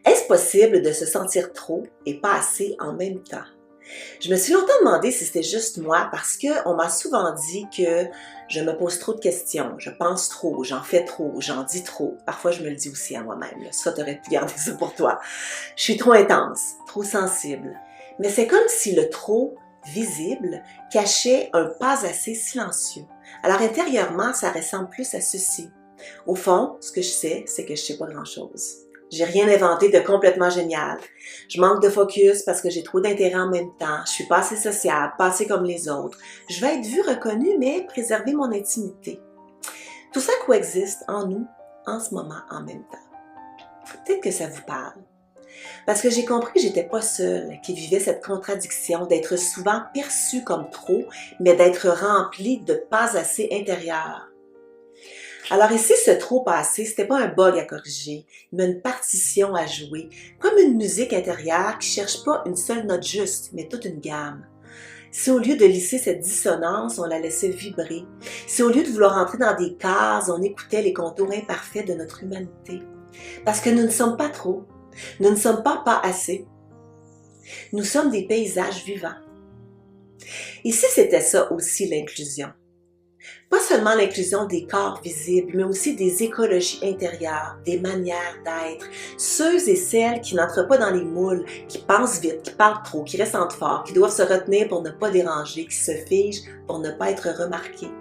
Est-ce possible de se sentir trop et pas assez en même temps? Je me suis longtemps demandé si c'était juste moi parce qu'on m'a souvent dit que je me pose trop de questions, je pense trop, j'en fais trop, j'en dis trop. Parfois, je me le dis aussi à moi-même. Ça, t'aurais pu garder ça pour toi. Je suis trop intense, trop sensible. Mais c'est comme si le trop visible cachait un pas assez silencieux. Alors intérieurement, ça ressemble plus à ceci. Au fond, ce que je sais, c'est que je sais pas grand-chose. J'ai rien inventé de complètement génial. Je manque de focus parce que j'ai trop d'intérêt en même temps. Je suis pas assez sociable, pas assez comme les autres. Je veux être vue, reconnue, mais préserver mon intimité. Tout ça coexiste en nous, en ce moment, en même temps. Peut-être que ça vous parle. Parce que j'ai compris que j'étais pas seule, qui vivait cette contradiction d'être souvent perçue comme trop, mais d'être remplie de pas assez intérieur. Alors ici, ce trop passé, c'était pas un bug à corriger, mais une partition à jouer, comme une musique intérieure qui cherche pas une seule note juste, mais toute une gamme. Si au lieu de lisser cette dissonance, on la laissait vibrer, si au lieu de vouloir entrer dans des cases, on écoutait les contours imparfaits de notre humanité. Parce que nous ne sommes pas trop, nous ne sommes pas assez. Nous sommes des paysages vivants. Ici, c'était ça aussi l'inclusion. Pas seulement l'inclusion des corps visibles, mais aussi des écologies intérieures, des manières d'être. Ceux et celles qui n'entrent pas dans les moules, qui pensent vite, qui parlent trop, qui ressentent fort, qui doivent se retenir pour ne pas déranger, qui se figent pour ne pas être remarqués.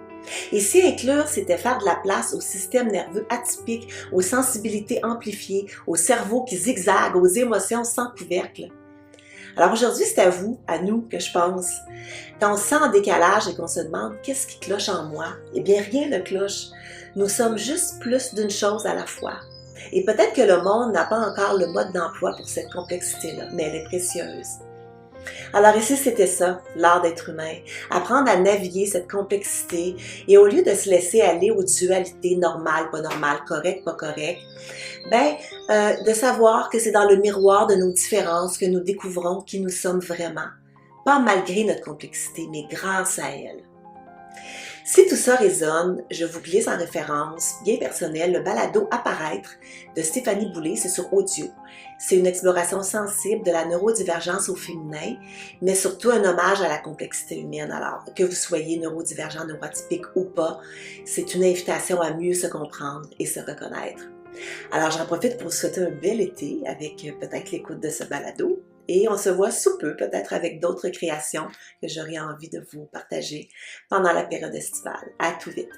Et si inclure, c'était faire de la place au système nerveux atypique, aux sensibilités amplifiées, au cerveau qui zigzague, aux émotions sans couvercle. Alors aujourd'hui, c'est à vous, à nous, que je pense. Quand on se sent en décalage et qu'on se demande qu'est-ce qui cloche en moi, eh bien rien ne cloche. Nous sommes juste plus d'une chose à la fois. Et peut-être que le monde n'a pas encore le mode d'emploi pour cette complexité-là, mais elle est précieuse. Alors ici, c'était ça, l'art d'être humain. Apprendre à naviguer cette complexité et au lieu de se laisser aller aux dualités normales, pas normales, correctes, pas correctes, de savoir que c'est dans le miroir de nos différences que nous découvrons qui nous sommes vraiment. Pas malgré notre complexité, mais grâce à elle. Si tout ça résonne, je vous glisse en référence, bien personnelle, le balado Apparaître de Stéphanie Boulay, c'est sur audio. C'est une exploration sensible de la neurodivergence au féminin, mais surtout un hommage à la complexité humaine. Alors, que vous soyez neurodivergent, neuroatypique ou pas, c'est une invitation à mieux se comprendre et se reconnaître. Alors, j'en profite pour vous souhaiter un bel été avec peut-être l'écoute de ce balado. Et on se voit sous peu, peut-être avec d'autres créations que j'aurais envie de vous partager pendant la période estivale. À tout vite!